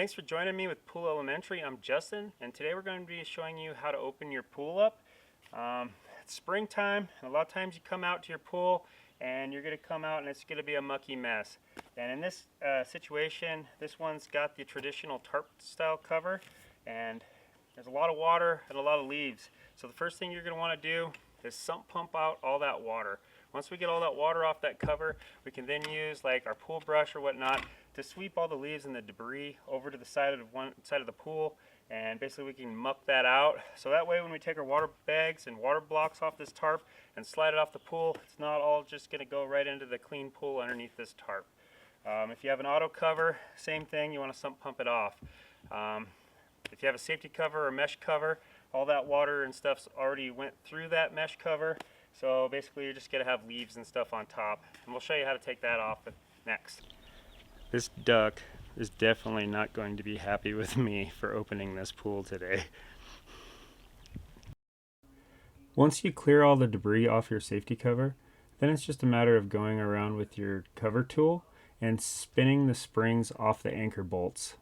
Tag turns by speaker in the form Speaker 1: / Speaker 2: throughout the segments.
Speaker 1: Thanks for joining me with Pool Elementary. I'm Justin, and today we're going to be showing you how to open your pool up. It's springtime, and a lot of times you come out to your pool and you're going to come out and it's going to be a mucky mess. And in this situation, this one's got the traditional tarp style cover, and there's a lot of water and a lot of leaves. So the first thing you're going to want to do is sump pump out all that water. Once we get all that water off that cover, we can then use like our pool brush or whatnot to sweep all the leaves and the debris over to the side of one side of the pool, and basically we can muck that out. So that way when we take our water bags and water blocks off this tarp and slide it off the pool, it's not all just going to go right into the clean pool underneath this tarp. If you have an auto cover, same thing, you want to sump pump it off. If you have a safety cover or mesh cover, all that water and stuff's already went through that mesh cover. So basically you're just going to have leaves and stuff on top. And we'll show you how to take that off next. This duck is definitely not going to be happy with me for opening this pool today. Once you clear all the debris off your safety cover, then it's just a matter of going around with your cover tool and spinning the springs off the anchor bolts.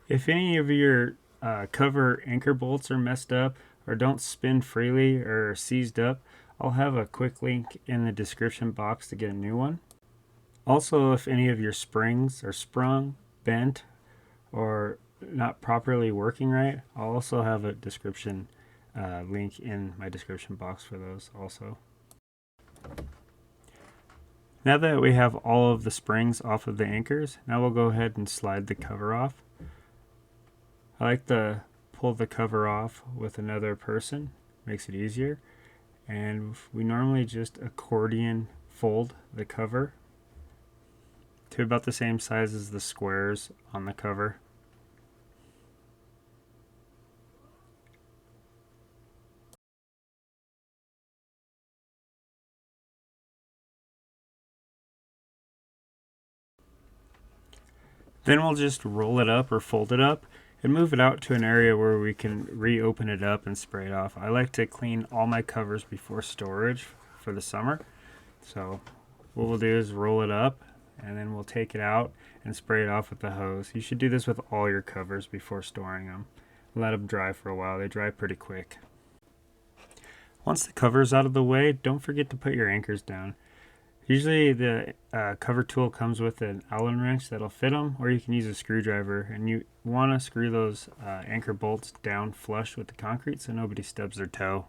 Speaker 1: If any of your cover anchor bolts are messed up or don't spin freely or are seized up, I'll have a quick link in the description box to get a new one. Also, if any of your springs are sprung, bent, or not properly working right, I'll also have a description link in my description box for those also. Now that we have all of the springs off of the anchors, now we'll go ahead and slide the cover off. I like to pull the cover off with another person, makes it easier, and we normally just accordion fold the cover to about the same size as the squares on the cover. Then we'll just roll it up or fold it up and move it out to an area where we can reopen it up and spray it off. I like to clean all my covers before storage for the summer. So what we'll do is roll it up and then we'll take it out and spray it off with the hose. You should do this with all your covers before storing them. Let them dry for a while. They dry pretty quick. Once the cover's out of the way, don't forget to put your anchors down. Usually the cover tool comes with an Allen wrench that'll fit them, or you can use a screwdriver, and you want to screw those anchor bolts down flush with the concrete so nobody stubs their toe.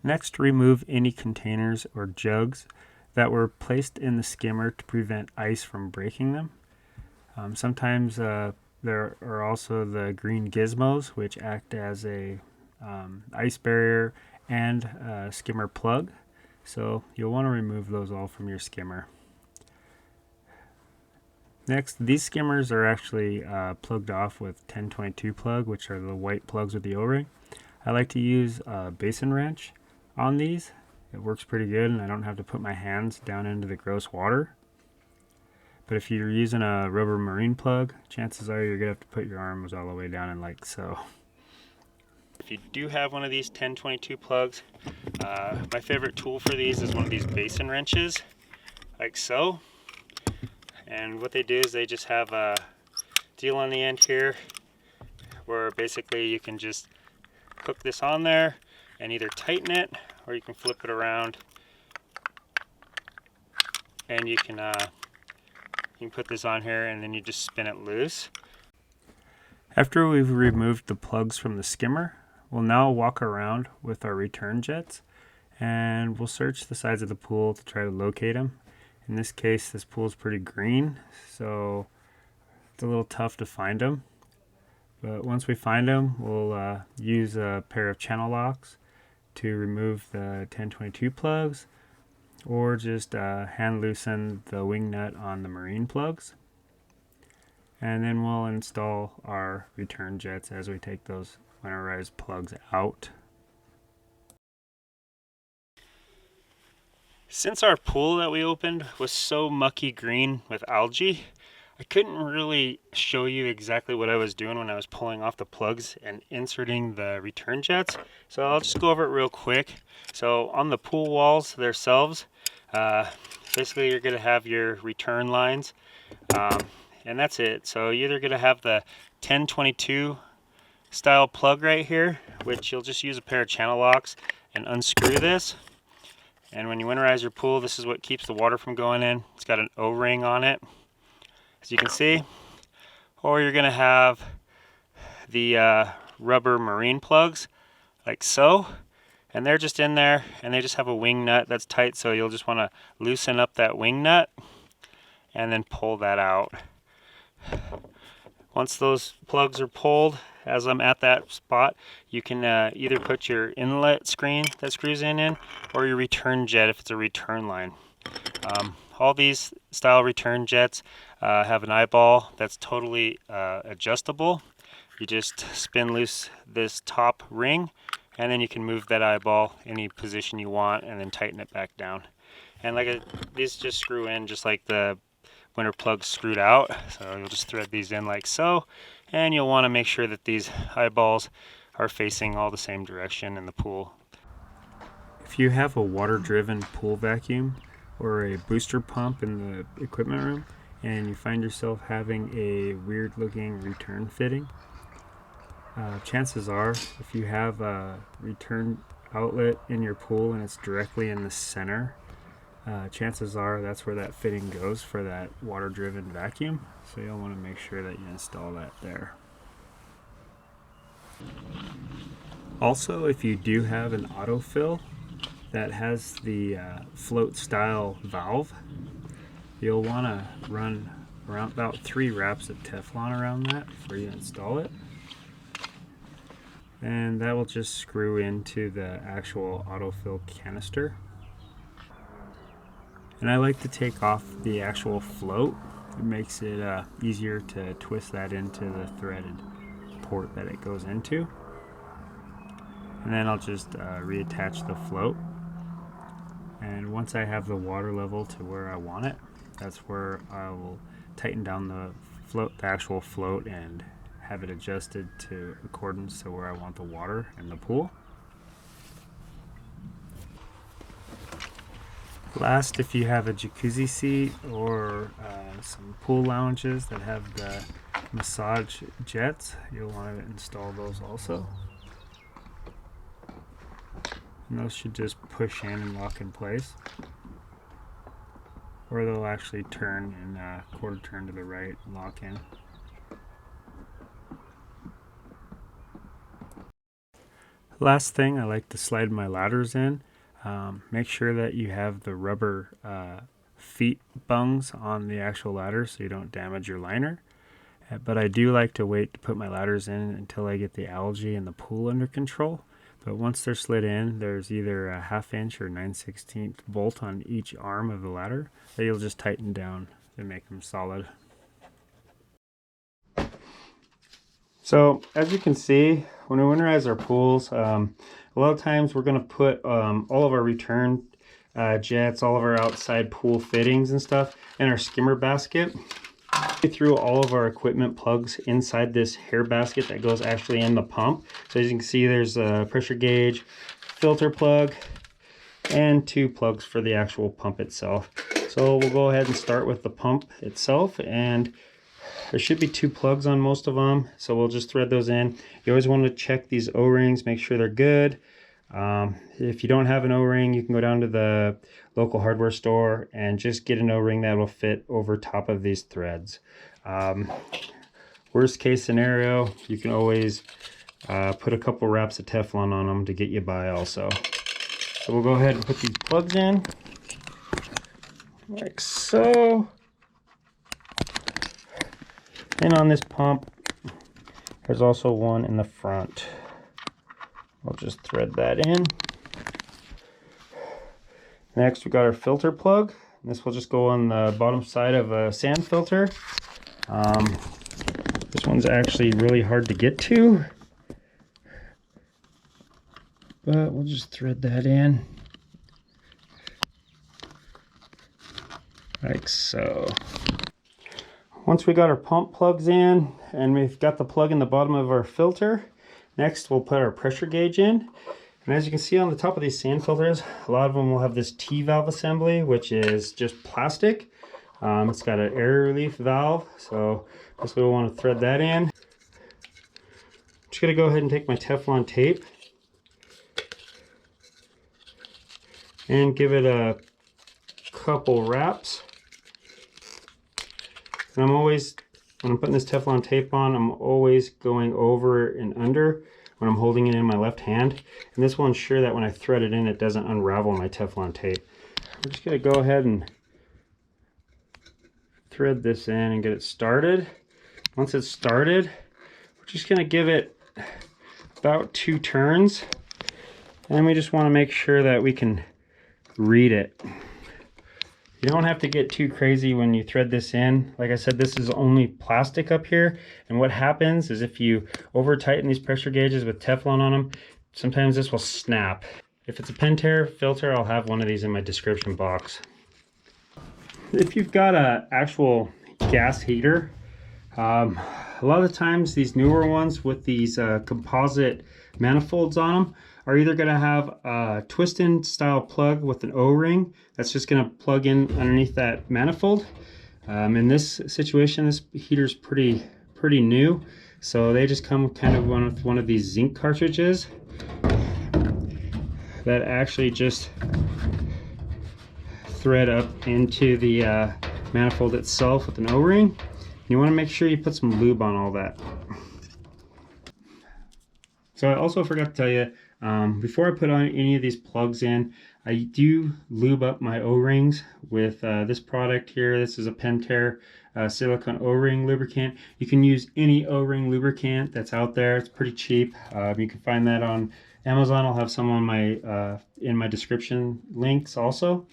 Speaker 1: Next, remove any containers or jugs that were placed in the skimmer to prevent ice from breaking them. Sometimes there are also the green gizmos, which act as a ice barrier and a skimmer plug. So you'll want to remove those all from your skimmer. Next, these skimmers are actually plugged off with 1022 plug, which are the white plugs with the O-ring. I like to use a basin wrench on these. It works pretty good, and I don't have to put my hands down into the gross water. But if you're using a rubber marine plug, chances are you're going to have to put your arms all the way down in like so. If you do have one of these 1022 plugs, my favorite tool for these is one of these basin wrenches, like so. And what they do is they just have a deal on the end here where basically you can just hook this on there and either tighten it or you can flip it around and you can put this on here and then you just spin it loose. After we've removed the plugs from the skimmer, we'll now walk around with our return jets and we'll search the sides of the pool to try to locate them. In this case, this pool is pretty green, so it's a little tough to find them. But once we find them, we'll use a pair of channel locks to remove the 1022 plugs, or just hand loosen the wing nut on the marine plugs. And then we'll install our return jets as we take those winterized plugs out. Since our pool that we opened was so mucky green with algae, I couldn't really show you exactly what I was doing when I was pulling off the plugs and inserting the return jets. So I'll just go over it real quick. So on the pool walls themselves, basically you're going to have your return lines, and that's it. So you're either going to have the 1022 style plug right here, which you'll just use a pair of channel locks and unscrew this. And when you winterize your pool, this is what keeps the water from going in. It's got an O-ring on it, as you can see. Or you're going to have the rubber marine plugs, like so. And they're just in there, and they just have a wing nut that's tight, so you'll just want to loosen up that wing nut and then pull that out. Once those plugs are pulled, as I'm at that spot, you can either put your inlet screen that screws in or your return jet if it's a return line. All these style return jets have an eyeball that's totally adjustable. You just spin loose this top ring, and then you can move that eyeball any position you want and then tighten it back down. And these just screw in just like the winter plugs screwed out. So you'll just thread these in like so, and you'll want to make sure that these eyeballs are facing all the same direction in the pool. If you have a water-driven pool vacuum or a booster pump in the equipment room and you find yourself having a weird-looking return fitting, chances are, if you have a return outlet in your pool and it's directly in the center, chances are that's where that fitting goes for that water-driven vacuum. So you'll want to make sure that you install that there. Also, if you do have an autofill that has the float style valve, you'll want to run around about 3 wraps of Teflon around that before you install it. And that will just screw into the actual autofill canister. And I like to take off the actual float. It makes it easier to twist that into the threaded port that it goes into. And then I'll just reattach the float. And once I have the water level to where I want it, that's where I will tighten down the actual float, and have it adjusted to accordance to where I want the water in the pool. Last, if you have a jacuzzi seat or some pool lounges that have the massage jets, you'll want to install those also. And those should just push in and lock in place, or they'll actually turn and quarter turn to the right and lock in. Last thing, I like to slide my ladders in. Make sure that you have the rubber feet bungs on the actual ladder so you don't damage your liner. But I do like to wait to put my ladders in until I get the algae in the pool under control. But once they're slid in, there's either a 1/2 inch or 9/16 bolt on each arm of the ladder that you'll just tighten down to make them solid. So as you can see, when we winterize our pools, a lot of times we're going to put all of our return jets, all of our outside pool fittings and stuff in our skimmer basket. We threw all of our equipment plugs inside this hair basket that goes actually in the pump. So as you can see, there's a pressure gauge, filter plug, and 2 plugs for the actual pump itself. So we'll go ahead and start with the pump itself, and there should be 2 plugs on most of them, so we'll just thread those in. You always want to check these O-rings, make sure they're good. If you don't have an O-ring, you can go down to the local hardware store and just get an O-ring that will fit over top of these threads. Worst case scenario, you can always put a couple wraps of Teflon on them to get you by also. So we'll go ahead and put these plugs in, like so. And on this pump, there's also one in the front. We'll just thread that in. Next, we got our filter plug. This will just go on the bottom side of a sand filter. This one's actually really hard to get to, but we'll just thread that in. like so. Once we got our pump plugs in and we've got the plug in the bottom of our filter, next we'll put our pressure gauge in. And as you can see on the top of these sand filters, a lot of them will have this T-valve assembly, which is just plastic. It's got an air relief valve, so basically we'll want to thread that in. I'm just going to go ahead and take my Teflon tape and give it a couple wraps. And I'm always, when I'm putting this Teflon tape on, I'm always going over and under when I'm holding it in my left hand. And this will ensure that when I thread it in, it doesn't unravel my Teflon tape. I'm just going to go ahead and thread this in and get it started. Once it's started, we're just going to give it about 2 turns. And we just want to make sure that we can read it. You don't have to get too crazy when you thread this in. Like I said, this is only plastic up here. And what happens is if you over tighten these pressure gauges with Teflon on them, sometimes this will snap. If it's a Pentair filter, I'll have one of these in my description box. If you've got an actual gas heater, a lot of the times these newer ones with these composite manifolds on them are either going to have a twist-in style plug with an O-ring that's just going to plug in underneath that manifold. In this situation, this heater's pretty new, so they just come kind of with one of these zinc cartridges that actually just thread up into the manifold itself with an O-ring. You want to make sure you put some lube on all that. So I also forgot to tell you, before I put on any of these plugs in, I do lube up my O-rings with this product here. This is a Pentair silicone O-ring lubricant. You can use any O-ring lubricant that's out there. It's pretty cheap. You can find that on Amazon. I'll have some on my in my description links also.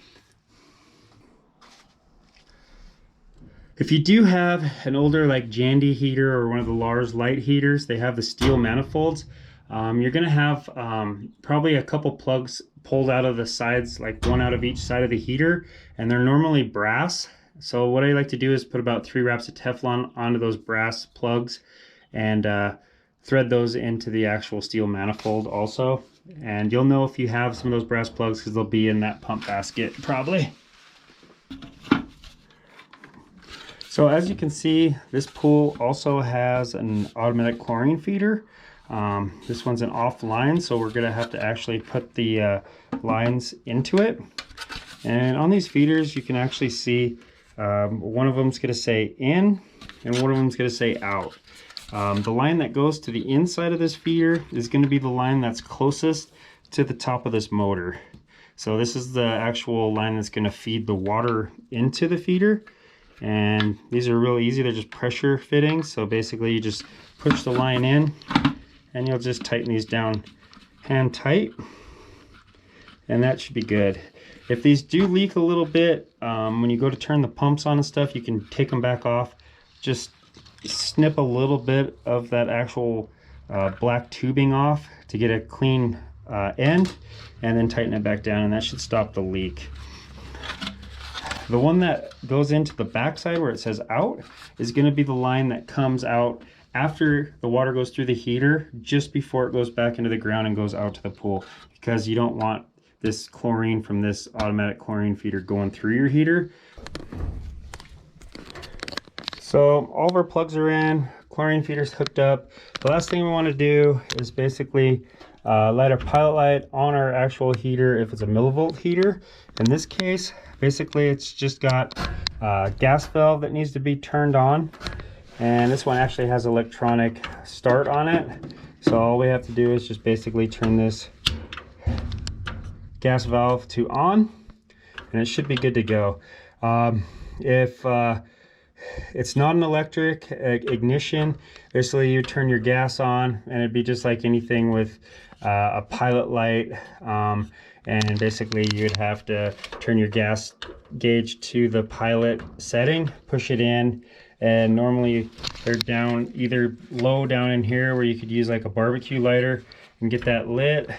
Speaker 1: If you do have an older like Jandy heater or one of the Lars light heaters, they have the steel manifolds. You're going to have probably a couple plugs pulled out of the sides, like one out of each side of the heater, and they're normally brass. So what I like to do is put about 3 wraps of Teflon onto those brass plugs and thread those into the actual steel manifold also. And you'll know if you have some of those brass plugs because they'll be in that pump basket probably. So as you can see, this pool also has an automatic chlorine feeder. This one's an off line, so we're going to have to actually put the lines into it. And on these feeders, you can actually see one of them's going to say in and one of them's going to say out. The line that goes to the inside of this feeder is going to be the line that's closest to the top of this motor. So this is the actual line that's going to feed the water into the feeder. And these are really easy. They're just pressure fittings. So basically you just push the line in and you'll just tighten these down hand tight, and that should be good. If these do leak a little bit, when you go to turn the pumps on and stuff, you can take them back off. Just snip a little bit of that actual black tubing off to get a clean end, and then tighten it back down, and that should stop the leak. The one that goes into the back side where it says out is going to be the line that comes out after the water goes through the heater, just before it goes back into the ground and goes out to the pool, because you don't want this chlorine from this automatic chlorine feeder going through your heater. So all of our plugs are in, chlorine feeder's hooked up. The last thing we want to do is basically light our pilot light on our actual heater if it's a millivolt heater. In this case, basically it's just got a gas valve that needs to be turned on, and this one actually has electronic start on it. So all we have to do is just basically turn this gas valve to on, and it should be good to go. If it's not an electric ignition, basically you turn your gas on, and it'd be just like anything with a pilot light, and basically you'd have to turn your gas gauge to the pilot setting, push it in, and normally they're down either low down in here where you could use like a barbecue lighter and get that lit,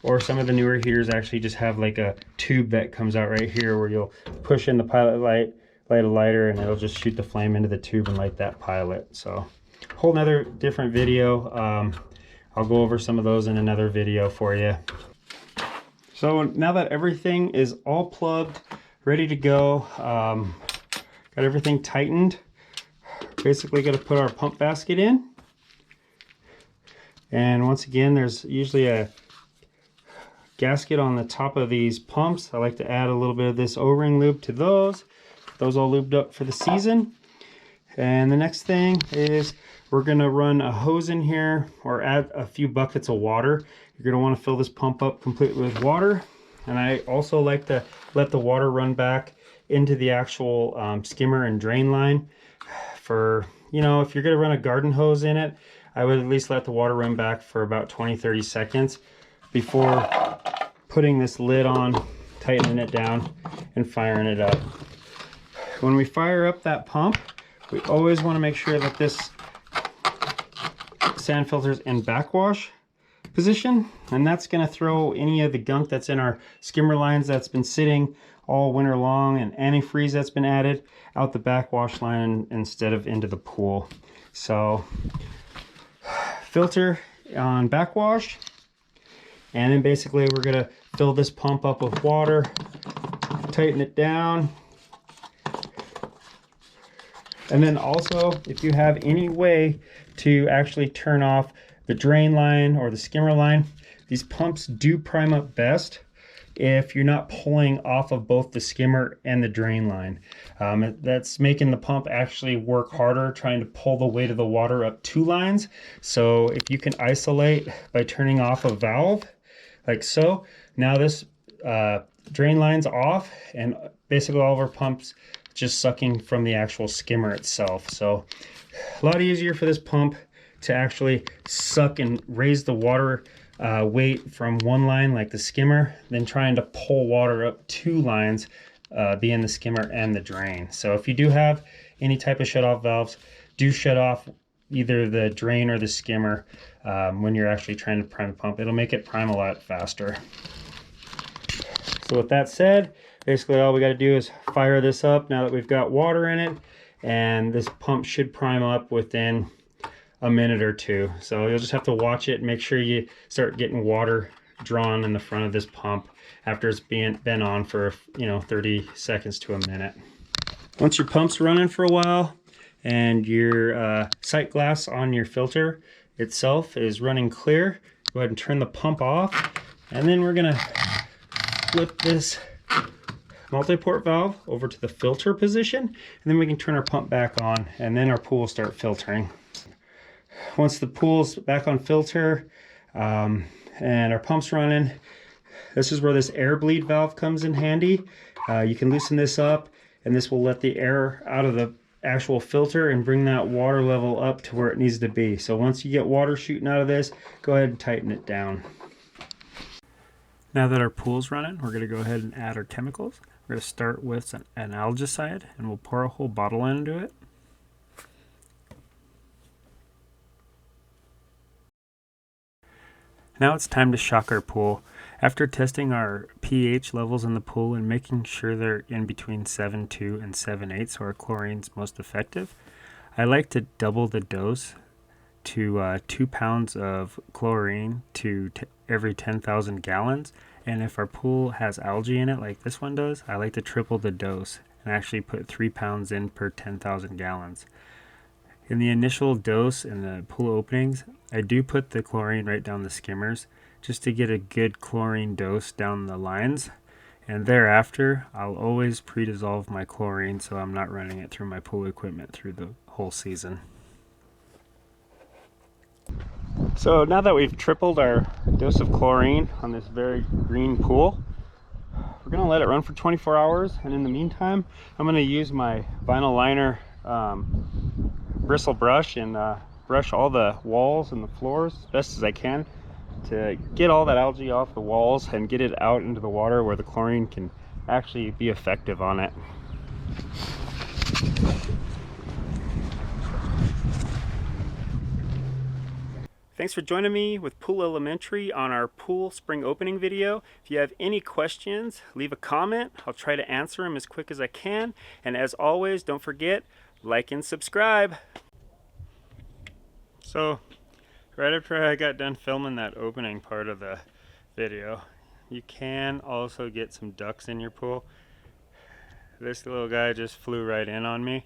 Speaker 1: or some of the newer heaters actually just have like a tube that comes out right here where you'll push in the pilot light, light a lighter, and it'll just shoot the flame into the tube and light that pilot. So whole nother different video. I'll go over some of those in another video for you. So now that everything is all plugged, ready to go, got everything tightened, basically got to put our pump basket in. And once again, there's usually a gasket on the top of these pumps. I like to add a little bit of this O-ring lube to those. Those all lubed up for the season. And the next thing is we're going to run a hose in here or add a few buckets of water. You're going to want to fill this pump up completely with water. And I also like to let the water run back into the actual skimmer and drain line. For, you know, if you're going to run a garden hose in it, I would at least let the water run back for about 20-30 seconds before putting this lid on, tightening it down, and firing it up. When we fire up that pump, we always want to make sure that this sand filter's in backwash position, and that's going to throw any of the gunk that's in our skimmer lines that's been sitting all winter long and antifreeze that's been added out the backwash line instead of into the pool. So filter on backwash, and then basically we're going to fill this pump up with water, tighten it down. And then also, if you have any way to actually turn off the drain line or the skimmer line, these pumps do prime up best if you're not pulling off of both the skimmer and the drain line. That's making the pump actually work harder, trying to pull the weight of the water up two lines. So if you can isolate by turning off a valve, like so, now this drain line's off, and basically all of our pumps just sucking from the actual skimmer itself. So a lot easier for this pump to actually suck and raise the water weight from one line like the skimmer than trying to pull water up two lines, being the skimmer and the drain. So if you do have any type of shut-off valves, do shut off either the drain or the skimmer when you're actually trying to prime the pump. It'll make it prime a lot faster. So with that said, basically all we got to do is fire this up now that we've got water in it, and this pump should prime up within a minute or two. So you'll just have to watch it, make sure you start getting water drawn in the front of this pump after it's been on for 30 seconds to a minute. Once your pump's running for a while and your sight glass on your filter itself is running clear, go ahead and turn the pump off, and then we're gonna flip this multi-port valve over to the filter position, and then we can turn our pump back on, and then our pool will start filtering. Once the pool's back on filter and our pump's running, this is where this air bleed valve comes in handy. You can loosen this up, and this will let the air out of the actual filter and bring that water level up to where it needs to be. So once you get water shooting out of this, go ahead and tighten it down. Now that our pool's running, we're going to go ahead and add our chemicals. We're going to start with an algicide, and we'll pour a whole bottle into it. Now it's time to shock our pool. After testing our pH levels in the pool and making sure they're in between 7.2 and 7.8, so our chlorine's most effective, I like to double the dose to 2 pounds of chlorine to every 10,000 gallons. And if our pool has algae in it like this one does, I like to triple the dose and actually put 3 pounds in per 10,000 gallons. In the initial dose in the pool openings, I do put the chlorine right down the skimmers just to get a good chlorine dose down the lines. And thereafter, I'll always pre-dissolve my chlorine so I'm not running it through my pool equipment through the whole season. So now that we've tripled our dose of chlorine on this very green pool, we're going to let it run for 24 hours. And in the meantime, I'm going to use my vinyl liner bristle brush and brush all the walls and the floors as best as I can to get all that algae off the walls and get it out into the water where the chlorine can actually be effective on it. Thanks for joining me with Pool Elementary on our pool spring opening video. If you have any questions, leave a comment. I'll try to answer them as quick as I can. And as always, don't forget, like and subscribe. So, right after I got done filming that opening part of the video, you can also get some ducks in your pool. This little guy just flew right in on me.